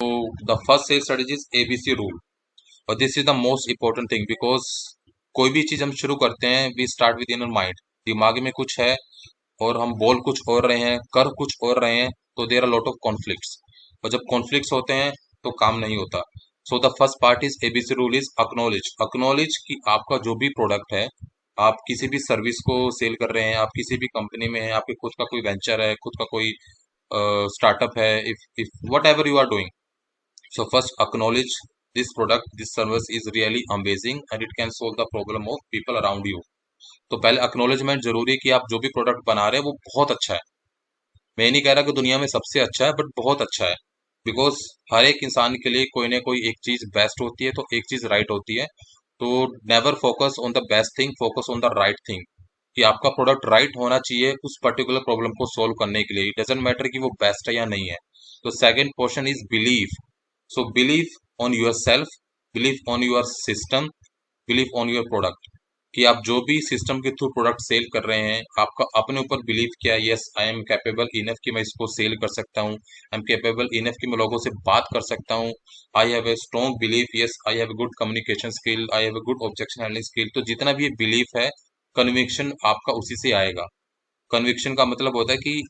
So the first sales strategy is ABC rule, और this is the most important thing because कोई भी चीज हम शुरू करते हैं we start with in mind, दिमाग में कुछ है और हम बोल कुछ और रहे हैं, कर कुछ और रहे हैं, तो there are lot of conflicts, और जब कॉन्फ्लिक्ट्स होते हैं तो काम नहीं होता। So the first part is ABC rule is acknowledge. Acknowledge कि आपका जो भी प्रोडक्ट है, आप किसी भी सर्विस को सेल कर रहे हैं, आप किसी भी कंपनी में हैं, आपके खुद का कोई वेंचर है, खुद का कोई स्टार्टअप है, if whatever you are doing, so first acknowledge this product, this service is really amazing and it can solve the problem of people around you। तो पहले acknowledgement जरूरी है कि आप जो भी प्रोडक्ट बना रहे हैं वो बहुत अच्छा है। मैं ये नहीं कह रहा कि दुनिया में सबसे अच्छा है, बट बहुत अच्छा है। बिकॉज हर एक इंसान के लिए कोई ना कोई एक चीज बेस्ट होती है, तो एक चीज राइट होती है। तो never focus on the best thing, focus on the right thing, कि आपका प्रोडक्ट राइट होना चाहिए उस पर्टिकुलर प्रॉब्लम को सोल्व करने के लिए। इट डजेंट मैटर कि वो बेस्ट है या नहीं है। तो second portion is believe. So believe on your self, believe on your system, believe on your product, कि आप जो भी सिस्टम के थ्रू प्रोडक्ट सेल कर रहे हैं, आपका अपने ऊपर बिलीव किया, yes I am capable enough कि मैं इसको सेल कर सकता हूँ, आई एम कैपेबल इनफ कि मैं लोगों से बात कर सकता हूँ, I have a strong belief, yes I have a good communication skill, I have a good objection handling skill. तो जितना भी ये बिलीफ है, कन्विक्शन आपका उसी से आएगा। कन्विक्शन का मतलब होता है कि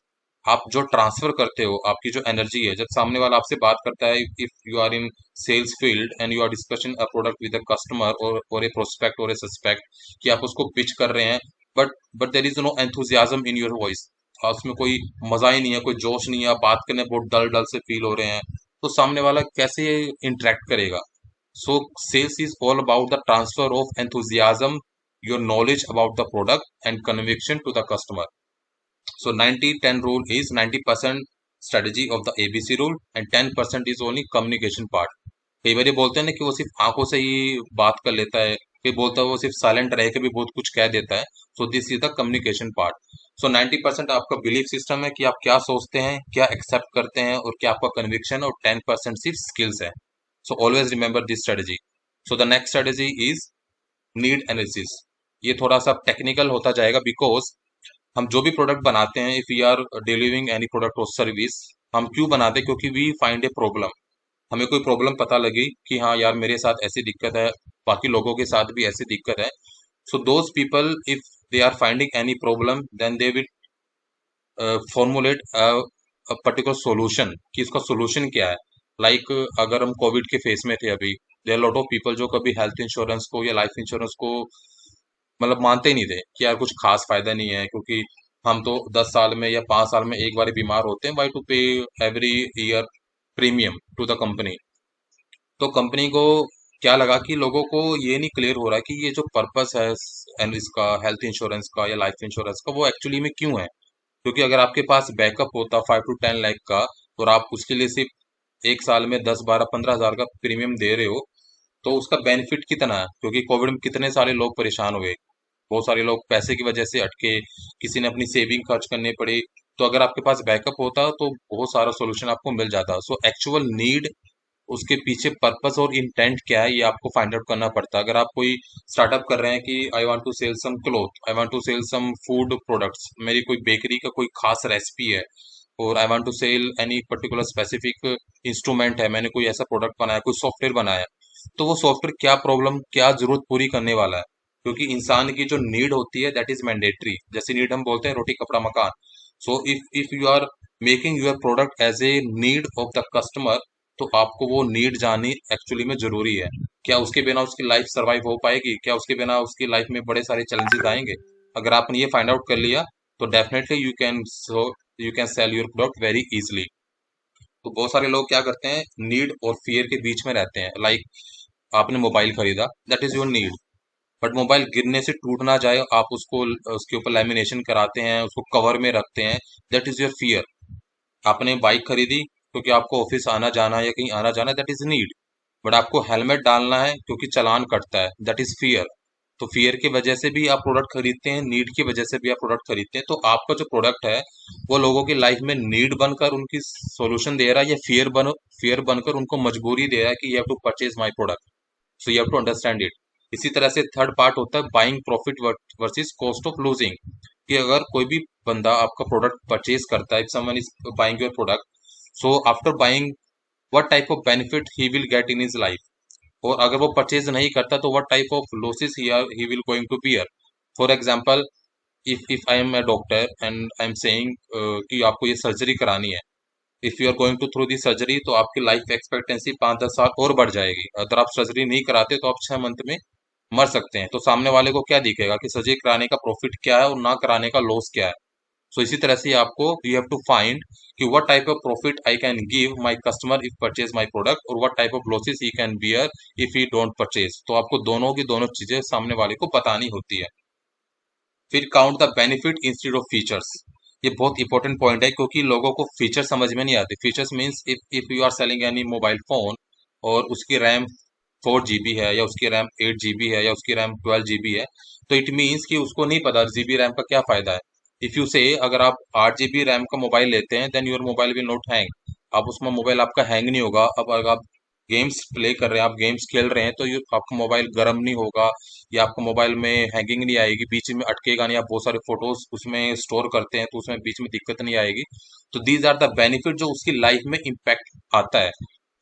आप जो ट्रांसफर करते हो, आपकी जो एनर्जी है, जब सामने वाला आपसे बात करता है, if you are in sales field and you are discussion a product with a customer or a prospect और ए सस्पेक्ट, कि आप उसको पिच कर रहे हैं, but there is no enthusiasm in your voice, उसमें कोई मजा ही नहीं है, कोई जोश नहीं है, आप बात करने बहुत डल डल से फील हो रहे हैं, तो सामने वाला कैसे इंटरेक्ट करेगा। So sales is all about the transfer of enthusiasm, your knowledge about the product and conviction to the customer। So 90-10 rule is 90% strategy of the ABC rule and 10% is only communication part। कई बार ये बोलते हैं ना कि वो सिर्फ आंखों से ही बात कर लेता है, कोई बोलता है वो सिर्फ साइलेंट रह के भी बहुत कुछ कह देता है। So this is the communication part. So 90% आपका बिलीफ सिस्टम है कि आप क्या सोचते हैं, क्या एक्सेप्ट करते हैं, और क्या आपका कन्विक्शन, और 10% सिर्फ स्किल्स है। सो always remember this strategy. So the next strategy is need analysis. ये थोड़ा सा टेक्निकल होता जाएगा, बिकॉज हम जो भी प्रोडक्ट बनाते हैं, if we are delivering any product और सर्विस, हम क्यों बनाते हैं? क्योंकि वी फाइंड ए प्रॉब्लम। हमें कोई प्रॉब्लम पता लगी कि हाँ यार मेरे साथ ऐसी दिक्कत है, बाकी लोगों के साथ भी ऐसी दिक्कत है। So those people if they are finding any problem then they will formulate particular solution, कि इसका सॉल्यूशन क्या है। लाइक अगर हम कोविड के फेस में थे अभी, देयर लॉट ऑफ पीपल जो कभी हेल्थ इंश्योरेंस को या लाइफ इंश्योरेंस को मतलब मानते ही नहीं थे, कि यार कुछ खास फायदा नहीं है, क्योंकि हम तो 10 साल में या 5 साल में एक बार बीमार होते हैं, why to pay every year premium to the company. तो कंपनी को क्या लगा कि लोगों को ये नहीं क्लियर हो रहा कि ये जो पर्पस है एंड इसका हेल्थ इंश्योरेंस का या लाइफ इंश्योरेंस का, वो एक्चुअली में क्यों है। क्योंकि अगर आपके पास बैकअप होता 5 to 10 लाख का, और आप उसके लिए सिर्फ एक साल में 10, 12, 15 हज़ार का प्रीमियम दे रहे हो, तो उसका बेनिफिट कितना है? क्योंकि कोविड में कितने सारे लोग परेशान हुए, बहुत सारे लोग पैसे की वजह से अटके, किसी ने अपनी सेविंग खर्च करनी पड़ी। तो अगर आपके पास बैकअप होता तो बहुत सारा सोल्यूशन आपको मिल जाता। सो एक्चुअल नीड, उसके पीछे पर्पस और इंटेंट क्या है, ये आपको फाइंड आउट करना पड़ता है। अगर आप कोई स्टार्टअप कर रहे हैं कि I want to sell some cloth, I want to sell some food products, मेरी कोई बेकरी का कोई खास रेसिपी है, और I want to sell any particular specific instrument है, मैंने कोई ऐसा प्रोडक्ट बनाया, कोई सॉफ्टवेयर बनाया, तो वो सॉफ्टवेयर क्या प्रॉब्लम, क्या जरूरत पूरी करने वाला है। क्योंकि इंसान की जो नीड होती है दैट इज मैंडेटरी, जैसे नीड हम बोलते हैं रोटी कपड़ा मकान। So if you are making your product as a need of the customer, तो आपको वो नीड जाननी एक्चुअली में जरूरी है। क्या उसके बिना उसकी लाइफ सरवाइव हो पाएगी? क्या उसके बिना उसकी लाइफ में बड़े सारे चैलेंजेस आएंगे? अगर आपने ये फाइंड आउट कर लिया, तो definitely you can sell your product very easily. तो बहुत सारे लोग क्या करते हैं, नीड और फियर के बीच में रहते हैं। लाइक आपने मोबाइल खरीदा, that is your need, but mobile गिरने से टूट ना जाए, आप उसको उसके ऊपर लेमिनेशन कराते हैं, उसको कवर में रखते हैं, दैट इज योर फियर। आपने बाइक खरीदी क्योंकि आपको ऑफिस आना जाना है या कहीं आना जाना है, दैट इज नीड, बट आपको हेलमेट डालना है क्योंकि चालान कटता है, दैट इज फियर। तो फियर की वजह से भी आप प्रोडक्ट खरीदते हैं, नीड की वजह से भी आप प्रोडक्ट खरीदते हैं। तो आपका जो प्रोडक्ट है वो लोगों की लाइफ में नीड बनकर उनकी सॉल्यूशन दे रहा है, या फियर बनकर उनको मजबूरी दे रहा है कि you have to purchase my product. So you have to understand it. इसी तरह से थर्ड पार्ट होता है buying profit versus cost of losing, कि अगर कोई भी बंदा आपका प्रोडक्ट परचेज करता है, if someone is buying your product, so after buying what type of benefit he will get in his life, और अगर वो परचेज नहीं करता तो what type of losses he will going to bear. For example, if I am a doctor and I am saying कि आपको ये surgery करानी है, if you are going through the दी सर्जरी, तो आपकी लाइफ एक्सपेक्टेंसी 5-10 साल और बढ़ जाएगी। अगर आप सर्जरी नहीं कराते तो आप 6 मंथ में मर सकते हैं। तो सामने वाले को क्या दिखेगा कि सर्जरी कराने का प्रॉफिट क्या है और ना कराने का लॉस क्या है। सो इसी तरह से आपको यू हैव टू फाइंड कि what type of profit I can give my customer if purchase my product, और what type of losses he can bear if he don't purchase. तो आपको दोनों की दोनों चीजें सामने वाले को बतानी होती है। फिर count the benefit instead of features. ये बहुत इंपॉर्टेंट पॉइंट है, क्योंकि लोगों को फीचर समझ में नहीं आते। Features means if you are selling any mobile phone और उसकी रैम 4 GB है, या उसकी रैम 8 GB है, या उसकी रैम 12 GB है, तो इट मीन्स कि उसको नहीं पता GB रैम का क्या फायदा है। इफ यू से अगर आप 8 GB रैम का मोबाइल लेते हैं, then your mobile will not hang. आप उसमें मोबाइल आपका हैंग नहीं होगा। अब अगर आप गेम्स प्ले कर रहे हैं, आप गेम्स खेल रहे हैं, तो ये आपका मोबाइल गर्म नहीं होगा, या आपको मोबाइल में हैंगिंग नहीं आएगी, बीच में अटकेगा नहीं। आप बहुत सारे फोटोज उसमें स्टोर करते हैं तो उसमें बीच में दिक्कत नहीं आएगी। तो दीज आर द बेनिफिट जो उसकी लाइफ में इम्पैक्ट आता है,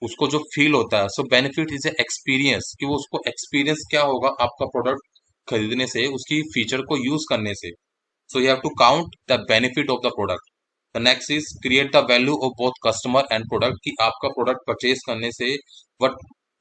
उसको जो फील होता है। सो बेनिफिट इज ए एक्सपीरियंस, कि वो उसको एक्सपीरियंस क्या होगा आपका प्रोडक्ट खरीदने से, उसकी फीचर को यूज करने से। So you have to count the benefit of the product. The next is create the value of both customer and product, कि आपका प्रोडक्ट परचेज करने से what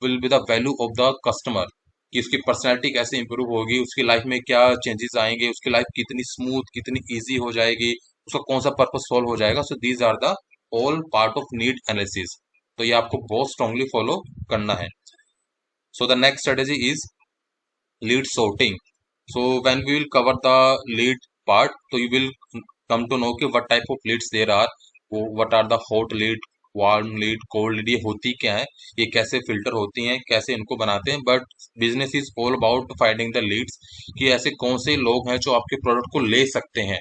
will be the value of the customer, कि उसकी personality कैसे improve होगी, उसकी life में क्या चेंजेस आएंगे, उसकी लाइफ कितनी स्मूथ कितनी ईजी हो जाएगी, उसका कौन सा पर्पस सॉल्व हो जाएगा। So these are the all part of need analysis. तो ये आपको बहुत स्ट्रांगली फॉलो करना है। So the next strategy is lead sorting. So when we will cover the lead part, so you will come to know कि what type of leads there are, what are the hot lead, warm lead, cold lead, ये होती क्या है, ये कैसे filter होती हैं, कैसे इनको बनाते हैं। But business is all about finding the leads, कि ऐसे कौन से लोग हैं जो आपके प्रोडक्ट को ले सकते हैं।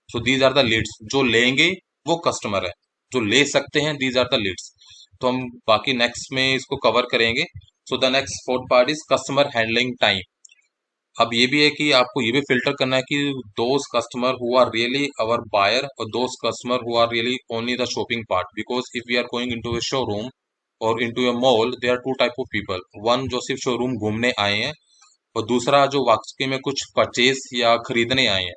So these are the leads, जो लेंगे वो कस्टमर है, जो ले सकते हैं दीज आर द लीड्स। तो हम बाकी नेक्स्ट में इसको कवर करेंगे। सो the next fourth part is customer handling time. अब ये भी है कि आपको ये भी फिल्टर करना है कि those customer who are really our buyer और those customer who are really only the shopping part. Because if we are going into a showroom और into a mall, there are two type of people. One जो सिर्फ showroom घूमने आए हैं, और दूसरा जो वाकई में कुछ परचेज या खरीदने आए हैं।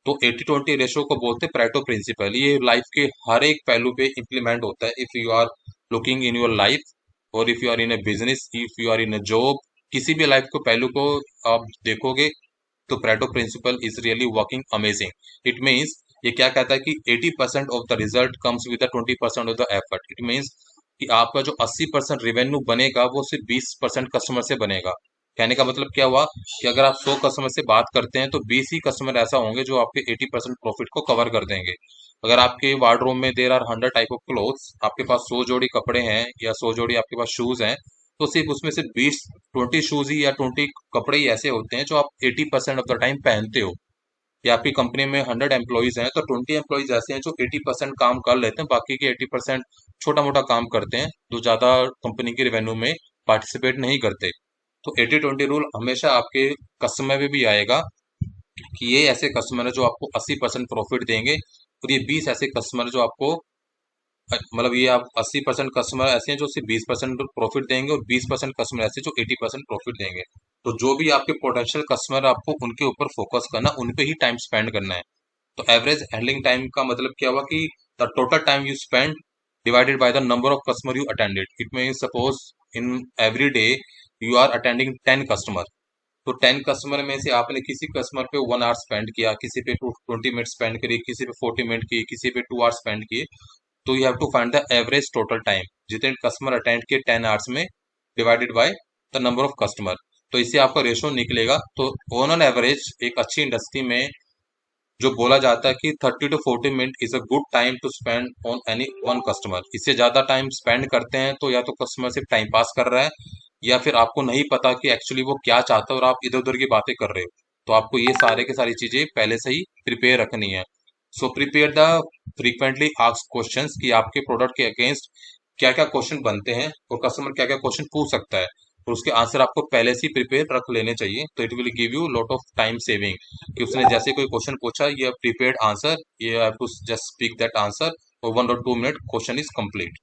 तो 80-20 रेशो को बोलते हैं पैरेटो प्रिंसिपल। ये लाइफ के हर एक पहलू पे इम्प्लीमेंट होता है। If you are looking in your life, और if you are in a business, if you are in a job, किसी भी लाइफ को पहलू को आप देखोगे, तो Pareto principle is really working amazing. It means ये क्या कहता है कि 80% of the result comes with 20% of the effort. It means कि आपका जो 80% रेवेन्यू बनेगा वो सिर्फ 20% कस्टमर से बनेगा। कहने का मतलब क्या हुआ कि अगर आप 100 कस्टमर से बात करते हैं, तो 20 ही कस्टमर ऐसा होंगे जो आपके 80% प्रॉफिट को कवर कर देंगे। अगर आपके वार्डरोब में there are 100 type of clothes, आपके पास 100 जोड़ी कपड़े हैं या 100 जोड़ी आपके पास शूज हैं, तो सिर्फ उसमें से 20-20 शूज ही या 20 कपड़े ही ऐसे होते हैं जो आप 80% ऑफ द टाइम पहनते हो। या आपकी कंपनी में 100 एम्प्लॉयज हैं, तो 20 एम्प्लॉयज ऐसे हैं जो 80% काम कर लेते हैं, बाकी के 80% छोटा मोटा काम करते हैं, जो ज्यादा कंपनी की रेवेन्यू में पार्टिसिपेट नहीं करते। तो 80-20 रूल हमेशा आपके कस्टमर में भी आएगा, कि ये ऐसे कस्टमर है जो आपको 80% प्रॉफिट देंगे, और ये 20 ऐसे कस्टमर जो आपको मतलब ये आप 80% कस्टमर ऐसे हैं जो सिर्फ 20% प्रॉफिट देंगे, और 20% कस्टमर ऐसे जो 80% प्रॉफिट देंगे। तो जो भी आपके पोटेंशियल कस्टमर, आपको उनके ऊपर फोकस करना, उन पे ही टाइम स्पेंड करना है। तो एवरेज हैंडलिंग टाइम का मतलब क्या हुआ कि the total time you spend divided by the number of customer you attended. It mean suppose in every day you are attending 10 customer, तो 10 कस्टमर में से आपने किसी कस्टमर पे 1 आवर स्पेंड किया, किसी पे 20 मिनट स्पेंड करी, किसी पे 40 मिनट की, किसी पे 2 आवर स्पेंड किए। तो you have to find the average total time, जितने कस्टमर अटेंड किए 10 आवर्स में, divided by the number of customer. तो इससे आपका रेशो निकलेगा। तो ऑन एवरेज एक अच्छी इंडस्ट्री में जो बोला जाता है कि 30 to 40 minute is a good time to spend on any one customer. इससे ज्यादा टाइम स्पेंड करते हैं तो या तो कस्टमर सिर्फ टाइम पास कर रहा है, या फिर आपको नहीं पता कि एक्चुअली वो क्या चाहता है और आप इधर उधर की बातें कर रहे हो। तो आपको ये सारे के सारी चीजें पहले से ही प्रिपेयर रखनी है। So prepare the frequently asked questions, कि आपके प्रोडक्ट के अगेंस्ट क्या क्या क्वेश्चन बनते हैं, और कस्टमर क्या क्या क्वेश्चन पूछ सकता है, और उसके आंसर आपको पहले से ही प्रिपेयर रख लेने चाहिए। तो it will give you lot of time saving, कि उसने जैसे कोई क्वेश्चन पूछा, ये प्रीपेड आंसर, ये have to just speak that answer, और 1 or 2 minute question is complete.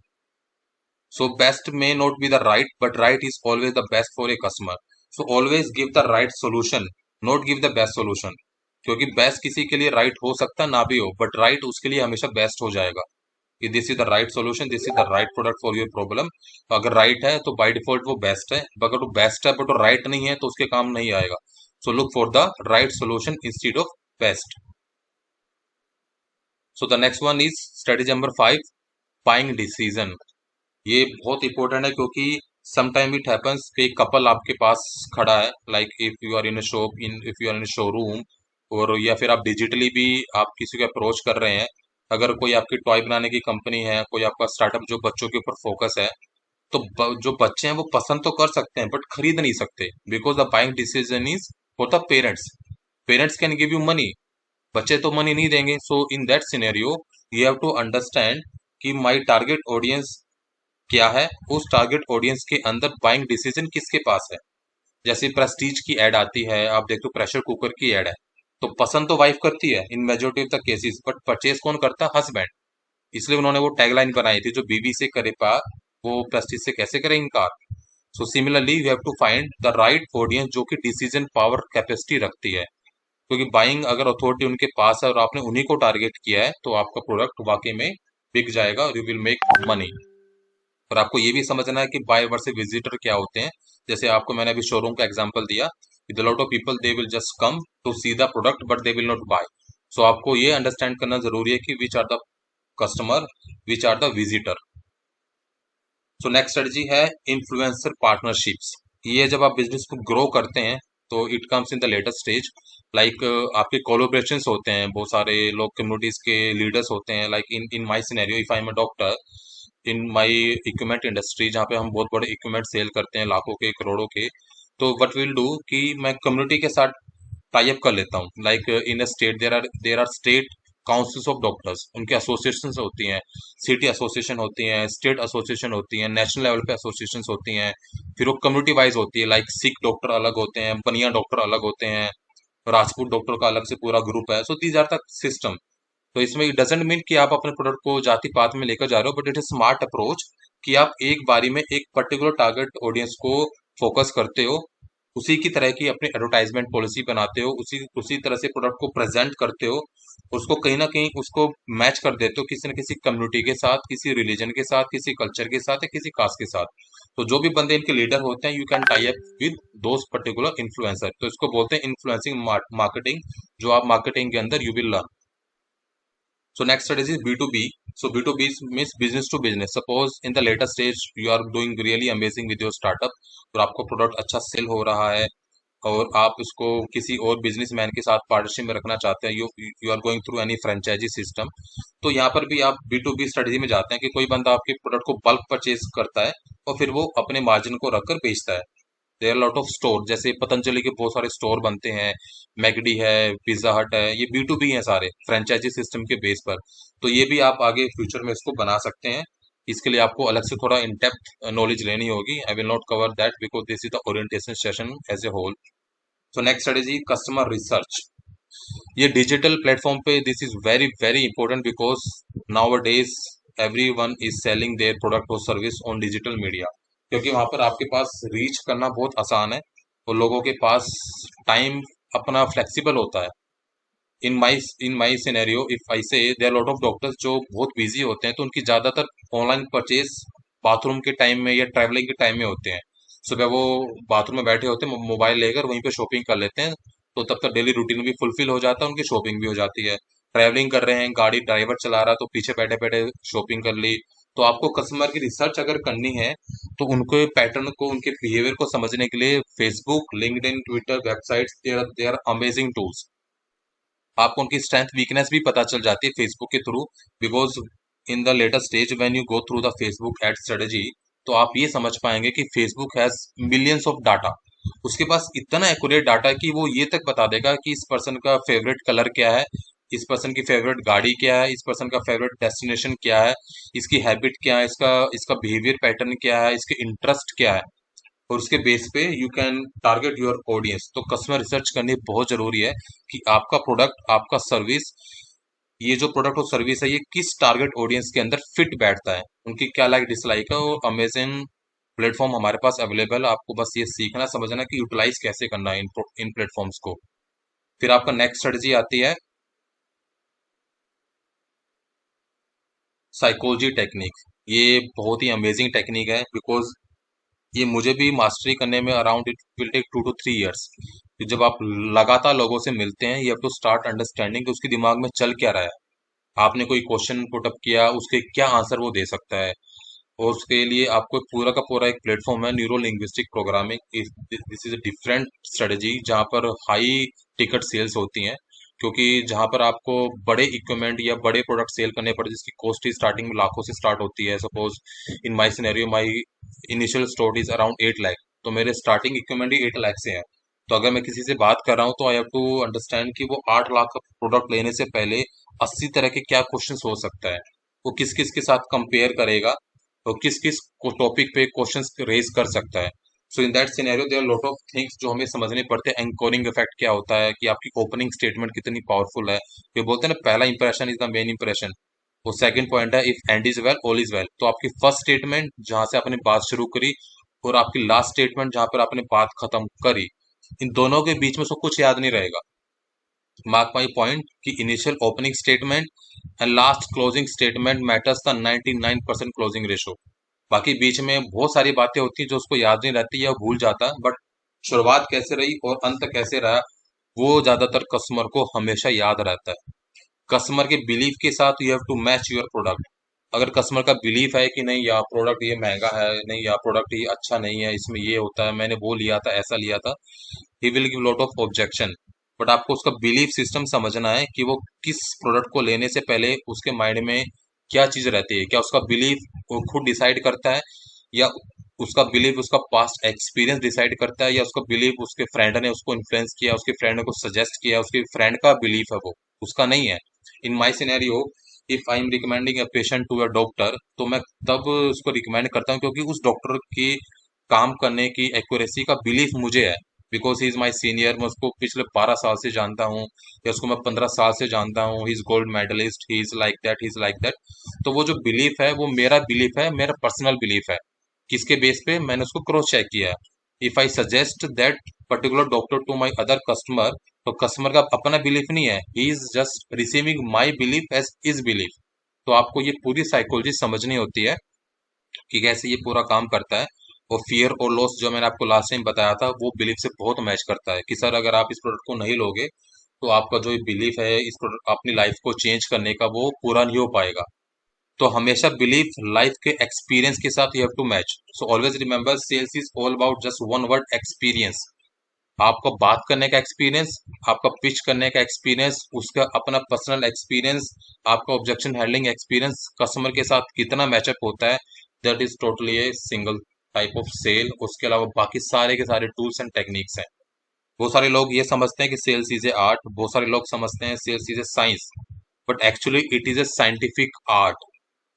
So best may not be the right, but right is always the best for a customer. So always give the right solution, not give the best solution. क्योंकि best किसी के लिए right हो सकता ना भी हो, but right उसके लिए हमेशा बेस्ट हो जाएगा कि this is the right solution, this is the right product for your problem. अगर राइट है तो बाय डिफॉल्ट वो बेस्ट है, अगर वो बेस्ट है बट वो राइट नहीं है तो उसके काम नहीं आएगा। So look for the right solution instead of best. So the next one is strategy number 5, buying decision. ये बहुत इंपॉर्टेंट है क्योंकि सम टाइम इट हैपेंस कि कपल आपके पास खड़ा है, like if you are in a shop, in if you are in a showroom, और या फिर आप डिजिटली भी आप किसी को अप्रोच कर रहे हैं। अगर कोई आपकी टॉय बनाने की कंपनी है, कोई आपका स्टार्टअप जो बच्चों के ऊपर फोकस है, तो जो बच्चे हैं वो पसंद तो कर सकते हैं बट खरीद नहीं सकते, because the buying decision is for the parents. Parents can give you money, बच्चे तो मनी नहीं देंगे। So in that scenario you have to understand कि माई टारगेट ऑडियंस क्या है, उस टारगेट ऑडियंस के अंदर बाइंग डिसीजन किसके पास है। जैसे प्रेस्टीज की एड आती है, आप देखो प्रेशर कुकर की एड है, तो पसंद तो वाइफ करती है in majority of the cases, but purchase कौन करता है, हस्बैंड। इसलिए उन्होंने वो टैगलाइन बनाई थी, जो बीवी से करे प्यार वो प्रेस्टीज से कैसे करे इनकार। So similarly you have to find the right audience जो कि डिसीजन पावर कैपेसिटी रखती है, क्योंकि बाइंग अगर अथॉरिटी उनके पास है और आपने उन्हीं को टारगेट किया है तो आपका प्रोडक्ट वाकई में बिक जाएगा और यू विल मेक मनी। और आपको ये भी समझना है कि बाय वर्सेस विजिटर क्या होते हैं। जैसे आपको मैंने अभी शोरूम का एग्जांपल दिया, with lot of people they will just come to see the product but they will not buy. So आपको ये अंडरस्टैंड करना जरूरी है कि which are the customer, which are the visitor. So next strategy है influencer partnerships. ये जब आप बिजनेस को ग्रो करते हैं तो it comes in the latest stage, like आपके कोलोब्रेशन होते हैं, बहुत सारे लोग कम्युनिटीज के लीडर्स होते हैं। Like in in my scenario, if I am a doctor in my equipment industry, जहाँ पे हम बहुत बड़े इक्विपमेंट सेल करते हैं, लाखों के करोड़ों के, तो वट विल डू कि मैं कम्युनिटी के साथ टाई अप कर लेता हूँ। Like in a state there are state councils of doctors, उनके एसोसिएशन होती हैं, सिटी एसोसिएशन होती हैं, स्टेट एसोसिएशन होती हैं, नेशनल लेवल पे एसोसिएशन होती हैं। फिर वो कम्युनिटी वाइज होती है, लाइक सिख डॉक्टर अलग होते हैं, बनिया डॉक्टर अलग होते हैं, राजपूत डॉक्टर का अलग से पूरा ग्रुप है। So these are the system. तो इसमें इट डजेंट मीन कि आप अपने प्रोडक्ट को जाति पात में लेकर जा रहे हो, but it is smart approach कि आप एक बारी में एक पर्टिकुलर टारगेट ऑडियंस को फोकस करते हो, उसी की तरह की अपनी एडवर्टाइजमेंट पॉलिसी बनाते हो, उसी उसी तरह से प्रोडक्ट को प्रेजेंट करते हो, उसको कहीं ना कहीं उसको मैच कर देते हो किसी न किसी कम्युनिटी के साथ, किसी रिलीजन के साथ, किसी कल्चर के साथ या किसी कास्ट के साथ। तो जो भी बंदे इनके लीडर होते हैं, you can tie up with those particular influencer. तो इसको बोलते हैं इन्फ्लुएंसिंग मार्केटिंग, जो आप मार्केटिंग के अंदर you will learn. So next strategy is B2B. So B2B means business to business. Suppose in the later stage you are doing really amazing with your startup, और आपको प्रोडक्ट अच्छा cell हो रहा है और आप इसको किसी और बिजनेसमैन के साथ पार्टनरशिप में रखना चाहते हैं, you are going through any franchisee system. तो यहाँ पर भी आप B2B स्ट्रेटेजी में जाते हैं कि कोई बंदा आपके प्रोडक्ट को बल्क परचेज करता है और फिर वो अपने मार्जिन को रखकर बेचता है। There are lot of store, जैसे पतंजलि के बहुत सारे स्टोर बनते हैं, मैकडी है, पिज्जा हट है, ये B2B है सारे फ्रेंचाइजी सिस्टम के बेस पर। तो ये भी आप आगे फ्यूचर में इसको बना सकते हैं। इसके लिए आपको अलग से थोड़ा इन डेप्थ नॉलेज लेनी होगी। I will not cover that because this is the orientation session as a whole. So next strategy customer research. ये डिजिटल प्लेटफॉर्म पे this is very very important because nowadays everyone is selling their product और service on digital media, क्योंकि वहां पर आपके पास reach करना बहुत आसान है और लोगों के पास टाइम अपना फ्लेक्सिबल होता है। इन माई सिनेरियो इफ आई से देयर लॉट ऑफ डॉक्टर्स जो बहुत बिजी होते हैं, तो उनकी ज्यादातर ऑनलाइन परचेज बाथरूम के टाइम में या ट्रैवलिंग के टाइम में होते हैं। सुबह वो बाथरूम में बैठे होते हैं, मोबाइल लेकर वहीं पे शॉपिंग कर लेते हैं, तो तब तक डेली रूटीन भी फुलफिल हो जाता है, उनकी शॉपिंग भी हो जाती है। ट्रैवलिंग कर रहे हैं, गाड़ी ड्राइवर चला रहा है, तो पीछे बैठे बैठे शॉपिंग कर ली। तो आपको कस्टमर की रिसर्च अगर करनी है तो उनके पैटर्न को, उनके बिहेवियर को समझने के लिए Facebook, LinkedIn, Twitter, websites, they are amazing tools. आपको उनकी स्ट्रेंथ वीकनेस भी पता चल जाती है फेसबुक के through, because in the latest stage when you go through the Facebook ad strategy, तो आप ये समझ पाएंगे कि Facebook has millions of data. उसके पास इतना एक्यूरेट डाटा है कि वो ये तक बता देगा कि इस पर्सन का फेवरेट कलर क्या है, इस पर्सन की फेवरेट गाड़ी क्या है, इस पर्सन का फेवरेट डेस्टिनेशन क्या है, इसकी हैबिट क्या है, इसका इसका बिहेवियर पैटर्न क्या है, इसके इंटरेस्ट क्या है, और उसके बेस पे you can target your audience. तो कस्टमर रिसर्च करनी बहुत जरूरी है कि आपका प्रोडक्ट, आपका सर्विस ये जो प्रोडक्ट और सर्विस है ये किस टारगेट ऑडियंस के अंदर फिट बैठता है, उनकी क्या लाइक डिसलाइक है। और अमेजन प्लेटफॉर्म हमारे पास अवेलेबल है, आपको बस ये सीखना समझना कि यूटिलाइज कैसे करना है इन प्लेटफॉर्म्स को। फिर आपका नेक्स्ट स्ट्रेटजी आती है साइकोलॉजी टेक्निक। ये बहुत ही अमेजिंग टेक्निक है, बिकॉज ये मुझे भी मास्टरी करने में around it will take 2 to 3 years। जब आप लगातार लोगों से मिलते हैं, you have to start understanding कि उसके दिमाग में चल क्या रहा है। आपने कोई क्वेश्चन पुट अप किया, उसके क्या आंसर वो दे सकता है। और उसके लिए आपको पूरा का पूरा एक प्लेटफॉर्म है neuro linguistic programming. This is a different strategy जहाँ पर हाई टिकट सेल्स होती हैं, क्योंकि जहाँ पर आपको बड़े इक्विपमेंट या बड़े प्रोडक्ट सेल करने पड़े जिसकी कॉस्ट ही स्टार्टिंग में लाखों से स्टार्ट होती है। Suppose in my scenario my initial store is around 8 lakh, तो मेरे स्टार्टिंग इक्विपमेंट ही 8 लाख से है। तो अगर मैं किसी से बात कर रहा हूँ तो आई हैव टू अंडरस्टैंड कि वो 8 लाख का प्रोडक्ट लेने से पहले 80 तरह के क्या क्वेश्चंस हो सकता है, वो किस किस के साथ कंपेयर करेगा और किस किस टॉपिक पे क्वेश्चंस रेज कर सकता है। So in that scenario there lot of things जो हमें समझने पड़ते हैं। एंकोरिंग इफेक्ट क्या होता है, कि आपकी ओपनिंग स्टेटमेंट कितनी पावरफुल है। ये बोलते हैं ना, पहला impression is the main impression. वो सेकंड पॉइंट है if and is well all is well. तो आपकी फर्स्ट स्टेटमेंट जहां से आपने बात शुरू करी और आपकी लास्ट स्टेटमेंट जहां पर आपने बात खत्म करी, इन दोनों के बीच में उसको कुछ याद नहीं रहेगा। मार्क माई पॉइंट कि initial opening statement and last closing statement matters the 99% closing ratio. बाकी बीच में बहुत सारी बातें होती हैं जो उसको याद नहीं रहती या भूल जाता है, बट शुरुआत कैसे रही और अंत कैसे रहा वो ज्यादातर कस्टमर को हमेशा याद रहता है। कस्टमर के बिलीफ के साथ you have to match your product. अगर कस्टमर का बिलीफ है कि नहीं यार प्रोडक्ट ये महंगा है, नहीं यार प्रोडक्ट ये अच्छा नहीं है, इसमें ये होता है, मैंने वो लिया था, ऐसा लिया था, he will give lot of objection. But आपको उसका बिलीफ सिस्टम समझना है कि वो किस प्रोडक्ट को लेने से पहले उसके माइंड में क्या चीज रहती है। क्या उसका बिलीफ वो खुद डिसाइड करता है, या उसका बिलीफ उसका पास्ट एक्सपीरियंस डिसाइड करता है, या उसका बिलीफ उसके फ्रेंड ने उसको इन्फ्लुएंस किया, उसके फ्रेंड ने कुछ सजेस्ट किया, उसके फ्रेंड का बिलीफ है वो, उसका नहीं है। In my scenario if I am recommending a patient to a doctor, तो मैं तब उसको रिकमेंड करता हूँ क्योंकि उस डॉक्टर की काम करने की एक्यूरेसी का बिलीफ मुझे है। Because he is my senior, मैं उसको पिछले 12 साल से जानता हूँ, या उसको मैं 15 साल से जानता हूँ। He is gold medalist, he is like that, he is like that. तो वो जो बिलीफ है वो मेरा बिलीफ है, मेरा पर्सनल बिलीफ है। किसके बेस पे मैंने उसको क्रॉस चेक किया है। If I suggest that particular doctor to my other customer, तो कस्टमर का अपना बिलीफ नहीं है, he is just receiving my belief as his belief. तो आपको ये पूरी साइकोलॉजी समझनी होती है कि कैसे ये पूरा काम करता है। और फियर और लॉस जो मैंने आपको लास्ट टाइम बताया था वो बिलीफ से बहुत मैच करता है, कि सर अगर आप इस प्रोडक्ट को नहीं लोगे तो आपका जो बिलीफ है इस प्रोडक्ट अपनी लाइफ को चेंज करने का वो पूरा नहीं हो पाएगा। तो हमेशा बिलीफ लाइफ के एक्सपीरियंस के साथ you have to match. So always remember sales is all about just one word experience. आपका बात करने का एक्सपीरियंस, आपका पिच करने का एक्सपीरियंस, उसका अपना पर्सनल एक्सपीरियंस, आपका ऑब्जेक्शन हैंडलिंग एक्सपीरियंस कस्टमर के साथ कितना मैचअप होता है, that is totally a single type of sale. उसके अलावा बाकी सारे के सारे टूल्स एंड टेक्निक्स हैं। बहुत सारे लोग ये समझते हैं कि सेल्स इज ए आर्ट, बहुत सारे लोग समझते हैं sales is a science, but actually it is a scientific art.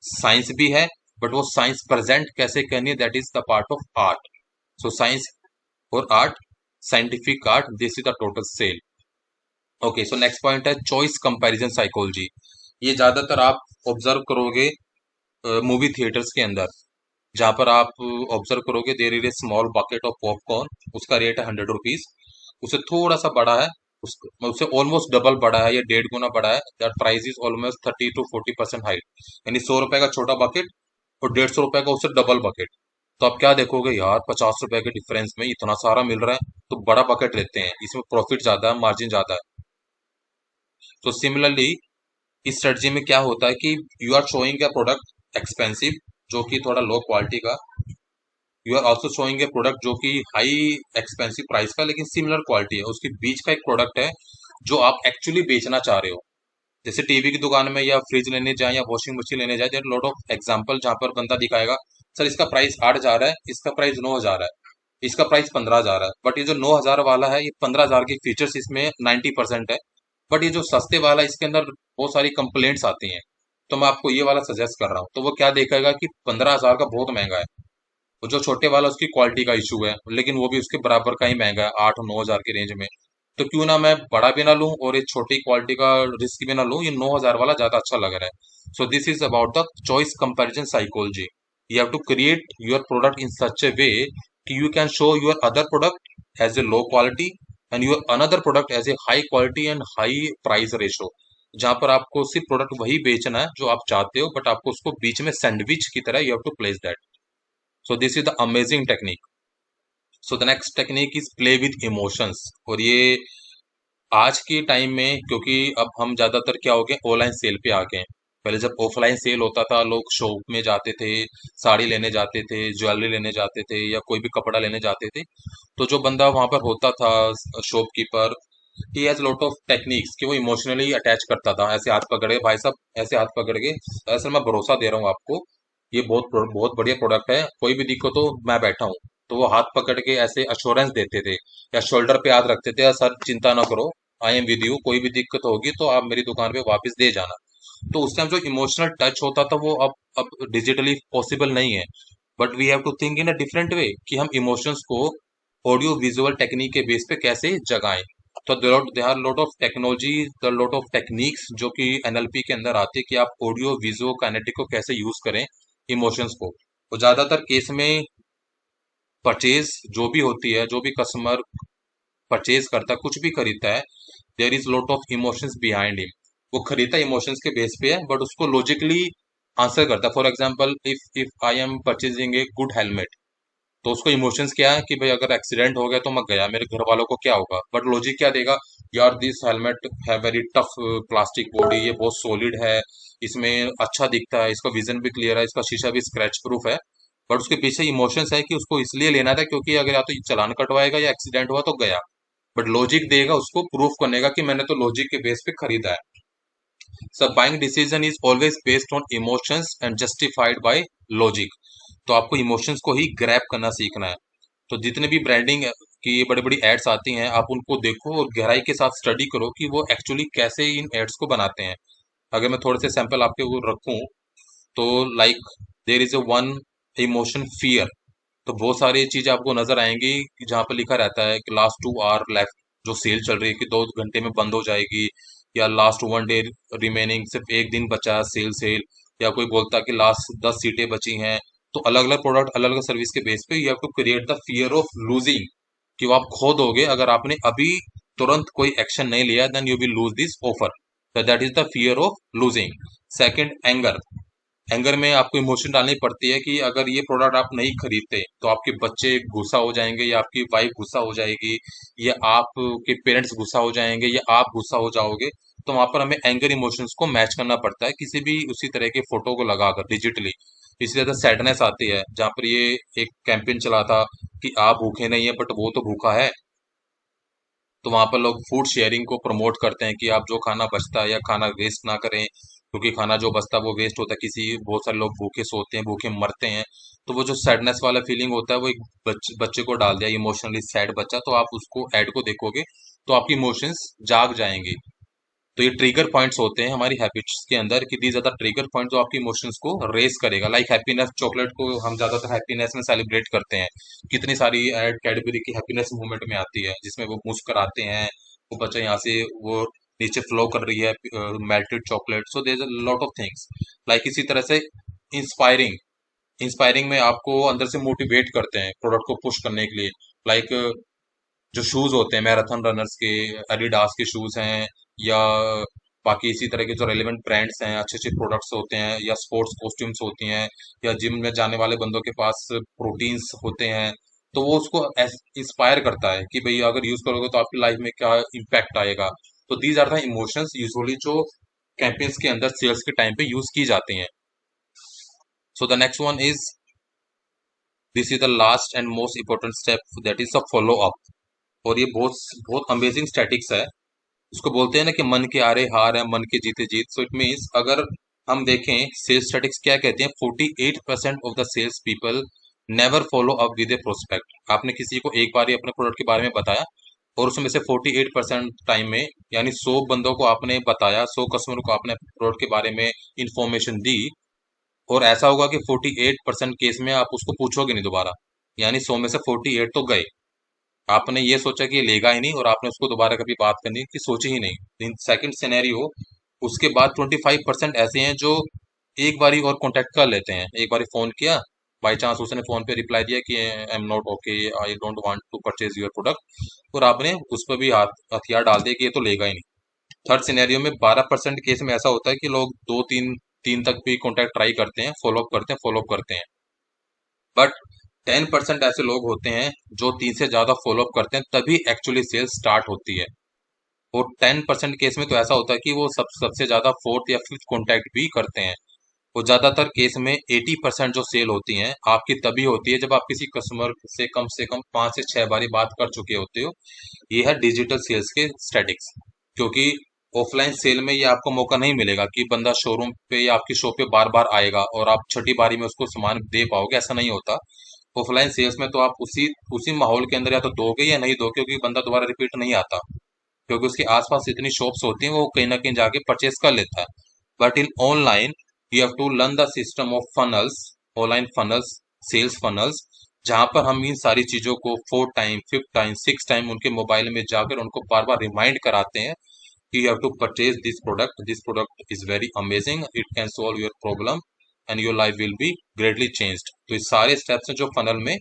Science भी है, बट वो साइंस प्रेजेंट कैसे करनी है, that is the part of art. So science और art, scientific art, this is the total sale. Okay, so next point है choice comparison psychology. ये ज्यादातर आप ऑब्जर्व करोगे मूवी थिएटर्स के अंदर, जहाँ पर आप ऑब्जर्व करोगे there is a small bucket of popcorn, उसका रेट है 100 रुपीज। उससे थोड़ा सा बड़ा है, उस उससे ऑलमोस्ट डबल बड़ा है या 1.5 गुना बड़ा है, that price is almost 30 to 40% height. यानी 100 रुपए का छोटा बकेट और 150 रुपए का उससे डबल बकेट। तो आप क्या देखोगे यार, 50 रुपए के डिफरेंस में इतना सारा मिल रहा है, तो बड़ा बकेट लेते हैं, इसमें प्रॉफिट ज्यादा है, मार्जिन ज्यादा है। तो सिमिलरली इस स्ट्रेटजी में क्या होता है कि you are showing a product expensive जो कि थोड़ा लो क्वालिटी का, you are also showing a product जो कि हाई एक्सपेंसिव प्राइस का लेकिन सिमिलर क्वालिटी है, उसके बीच का एक प्रोडक्ट है जो आप एक्चुअली बेचना चाह रहे हो। जैसे टीवी की दुकान में या फ्रिज लेने जाए या वॉशिंग मशीन लेने जाए, देयर लॉट ऑफ एग्जांपल जहां पर बंदा दिखाएगा सर इसका प्राइस 8,000 है, इसका प्राइस 9,000 है, इसका प्राइस 15,000 है। बट ये जो 9,000 वाला है ये 15,000 के फीचर्स इसमें 90% है, बट ये जो सस्ते वाला है इसके अंदर बहुत सारी कंप्लेंट्स आती हैं। तो मैं आपको ये वाला सजेस्ट कर रहा हूँ, तो वो क्या देखेगा कि 15,000 का बहुत महंगा है, और जो छोटे वाला उसकी क्वालिटी का इशू है, लेकिन वो भी उसके बराबर का ही महंगा है 8 और 9,000 के रेंज में। तो क्यों ना मैं बड़ा भी ना लूं और एक छोटी क्वालिटी का रिस्क भी ना लूं, ये 9,000 वाला ज्यादा अच्छा लग रहा है। So this is about the choice comparison psychology. You have to create your product in such a way कि you can show your other product as a low quality and your another product as a high quality and high price ratio, जहां पर आपको सिर्फ product वही बेचना है जो आप चाहते हो, बट आपको उसको बीच में सैंडविच की तरह you have to place that. So this is the amazing technique. So the next technique is play with emotions. और ये आज के टाइम में, क्योंकि अब हम ज्यादातर क्या हो गए, ऑनलाइन सेल पे आ गए हैं। पहले जब ऑफलाइन सेल होता था, लोग शॉप में जाते थे, साड़ी लेने जाते थे, ज्वेलरी लेने जाते थे, या कोई भी कपड़ा लेने जाते थे। तो जो बंदा वहां पर होता था, shopkeeper, he has lot of techniques कि वो इमोशनली अटैच करता था। ऐसे हाथ पकड़ के, भाई साहब ऐसे हाथ पकड़ के, ऐसे मैं भरोसा दे रहा हूँ आपको, ये बहुत बढ़िया प्रोडक्ट है, कोई भी दिक्कत हो मैं बैठा हूँ। तो वो हाथ पकड़ के ऐसे अश्योरेंस देते थे, या शोल्डर पे हाथ रखते थे, या सर चिंता ना करो, आई एम विद यू, कोई भी दिक्कत होगी तो आप मेरी दुकान पे वापस दे जाना। तो उस टाइम जो इमोशनल टच होता था वो अब डिजिटली पॉसिबल नहीं है। But we have to think in a different way कि हम इमोशंस को ऑडियो विजुअल टेक्निक के बेस पे कैसे जगाएं। तो they are lot of technology, the lot of techniques जो कि एनएलपी के अंदर आती है कि आप ऑडियो विजुअल काइनेटिक को कैसे यूज करें इमोशंस को। तो ज्यादातर केस में परचेज जो भी होती है, जो भी कस्टमर परचेज करता है, कुछ भी खरीदता है, there is lot of emotions behind him. वो खरीदता इमोशंस के बेस पे है, बट उसको लॉजिकली आंसर करता है। For example, if I M purchasing a good helmet, तो उसको इमोशंस क्या है कि भाई अगर एक्सीडेंट हो गया तो मैं गया, मेरे घर वालों को क्या होगा। बट लॉजिक क्या देगा, यार दिस हेलमेट है वेरी टफ प्लास्टिक बॉडी, ये बहुत सॉलिड है, इसमें अच्छा दिखता है, इसका विजन भी क्लियर है, इसका शीशा भी स्क्रैच प्रूफ है। बट उसके पीछे इमोशंस है कि उसको इसलिए लेना था क्योंकि अगर या तो ये चालान कटवाएगा या एक्सीडेंट हुआ तो गया। बट लॉजिक देगा उसको प्रूफ करने का कि मैंने तो लॉजिक के बेस पे खरीदा है। So buying decision is always based on emotions and justified by logic. तो आपको इमोशंस को ही ग्रैब करना सीखना है। तो जितने भी ब्रांडिंग की ये बड़ी बड़ी एड्स आती हैं, आप उनको देखो और गहराई के साथ स्टडी करो कि वो एक्चुअली कैसे इन एड्स को बनाते हैं। अगर मैं थोड़े से सैंपल आपके को रखूं, तो like there is a one emotion fear. तो बहुत सारी चीजें आपको नजर आएंगी कि जहाँ पर लिखा रहता है कि लास्ट 2 आवर लेफ्ट, जो सेल चल रही है कि 2 घंटे में बंद हो जाएगी, या लास्ट 1 डे रिमेनिंग, सिर्फ एक दिन बचा है सेल सेल, या कोई बोलता है कि लास्ट 10 सीटें बची हैं। तो अलग अलग प्रोडक्ट, अलग अलग सर्विस के बेस पे you have to create the fear of losing, कि वो आप खो दोगे अगर आपने अभी तुरंत कोई एक्शन नहीं लिया, then you will lose this offer. That is the fear of losing. Second, anger. Anger में आपको इमोशन डालनी पड़ती है कि अगर ये प्रोडक्ट आप नहीं खरीदते तो आपके बच्चे गुस्सा हो जाएंगे, या आपकी वाइफ गुस्सा हो जाएगी, या आपके पेरेंट्स गुस्सा हो जाएंगे, या आप गुस्सा हो जाओगे। तो वहां पर हमें एंगर इमोशंस को मैच करना पड़ता है किसी भी उसी तरह के फोटो को लगाकर डिजिटली। इसलिए ज्यादा सैडनेस आती है, जहाँ पर ये एक कैंपेन चला था कि आप भूखे नहीं है बट वो तो भूखा है। तो वहां पर लोग फूड शेयरिंग को प्रमोट करते हैं कि आप जो खाना बचता है या खाना वेस्ट ना करें, क्योंकि खाना जो बचता है वो वेस्ट होता है, किसी बहुत सारे लोग भूखे सोते हैं, भूखे मरते हैं। तो वो जो सैडनेस वाला फीलिंग होता है वो एक बच्चे को डाल दिया, इमोशनली सैड बच्चा, तो आप उसको ऐड को देखोगे तो आपकी इमोशंस जाग जाएंगे। तो ये ट्रिगर पॉइंट्स होते हैं हमारी हैबिट्स के अंदर कि these are the trigger point जो आपकी इमोशंस को रेस करेगा। लाइक हैप्पीनेस, चॉकलेट को हम ज्यादातर हैप्पीनेस में सेलिब्रेट करते हैं। कितनी सारी ऐड कैडबरी की हैप्पीनेस मूवमेंट में आती है, जिसमें वो मुस्कुराते हैं, वो बच्चा यहाँ से वो नीचे फ्लो कर रही है melted chocolate. So there is a lot of things. Like इसी तरह से इंस्पायरिंग, इंस्पायरिंग में आपको अंदर से मोटिवेट करते हैं प्रोडक्ट को पुश करने के लिए। लाइक जो शूज होते हैं मैराथन रनर्स के, एडिडास के शूज हैं, या बाकी इसी तरह के जो रेलेवेंट ब्रांड्स हैं, अच्छे अच्छे प्रोडक्ट्स होते हैं, या स्पोर्ट्स कॉस्ट्यूम्स होती हैं, या जिम में जाने वाले बंदों के पास प्रोटीन्स होते हैं। तो वो उसको इंस्पायर करता है कि भाई अगर यूज करोगे तो आपकी लाइफ में क्या इम्पैक्ट आएगा। तो these are the emotions usually जो कैंपेन्स के अंदर सेल्स के टाइम पे यूज की जाती हैं। सो the next one is, this is the last and most important step, that is the follow up. और ये बहुत बहुत अमेजिंग स्टैटिक्स है। उसको बोलते हैं ना कि मन के हारे हार है, मन के जीते जीत। सो इट मीन्स अगर हम देखें सेल्स स्टैटिक्स क्या कहते हैं, 48% of the sales people never follow up with a prospect. आपने किसी को एक बार ही अपने प्रोडक्ट के बारे में बताया, और उसमें से 48% टाइम में, यानी 100 बंदों को आपने बताया, 100 कस्टमर को आपने प्रोडक्ट के बारे में इंफॉर्मेशन दी, और ऐसा होगा कि 48% केस में आप उसको पूछोगे नहीं दोबारा, यानी 100 में से 48 तो गए। आपने ये सोचा कि ये लेगा ही नहीं और आपने उसको दोबारा कभी बात करने की सोची ही नहीं। इन सेकंड सिनेरियो, उसके बाद 25% ऐसे हैं जो एक बारी और कांटेक्ट कर लेते हैं। एक बारी फोन किया, बाय चांस उसने फोन पे रिप्लाई दिया कि I am not okay, I don't want to purchase your product, और आपने उस पर भी हाथ हथियार डाल दिया कि ये तो लेगा ही नहीं। थर्ड सिनेरियो में 12% केस में ऐसा होता है कि लोग दो तीन तीन तक भी कांटेक्ट ट्राई करते हैं, फॉलो अप करते हैं। बट 10% ऐसे लोग होते हैं जो 3 से ज्यादा फॉलो अप करते हैं, तभी एक्चुअली सेल्स स्टार्ट होती है। और 10% केस में तो ऐसा होता है कि वो सबसे ज्यादा फोर्थ या फिफ्थ कॉन्टैक्ट भी करते हैं। और ज्यादातर केस में 80% जो सेल होती हैं आपकी तभी होती है जब आप किसी कस्टमर से कम 5 से 6 बारी बात कर चुके होते हो। ये है डिजिटल सेल्स के स्टैटिक्स। क्योंकि ऑफलाइन सेल में ये आपको मौका नहीं मिलेगा कि बंदा शोरूम पे या आपकी शॉप पे बार बार आएगा और आप छठी बारी में उसको सामान दे पाओगे, ऐसा नहीं होता। ऑफलाइन सेल्स में तो आप उसी उसी माहौल के अंदर या तो दोगे या नहीं दोगे, क्योंकि बंदा दोबारा रिपीट नहीं आता, क्योंकि उसके आसपास इतनी शॉप्स होती हैं, वो कहीं ना कहीं जाके परचेज कर लेता है। But in online you have to learn the system of funnels, online funnels, sales funnels, जहां पर हम इन सारी चीजों को 4 टाइम, 5 टाइम, 6 टाइम उनके मोबाइल में जाकर उनको बार बार रिमाइंड कराते हैं कि you have to purchase this product is very amazing, it can solve your problem and your life will be greatly changed. तो इस सारे स्टेप्स हैं जो फनल में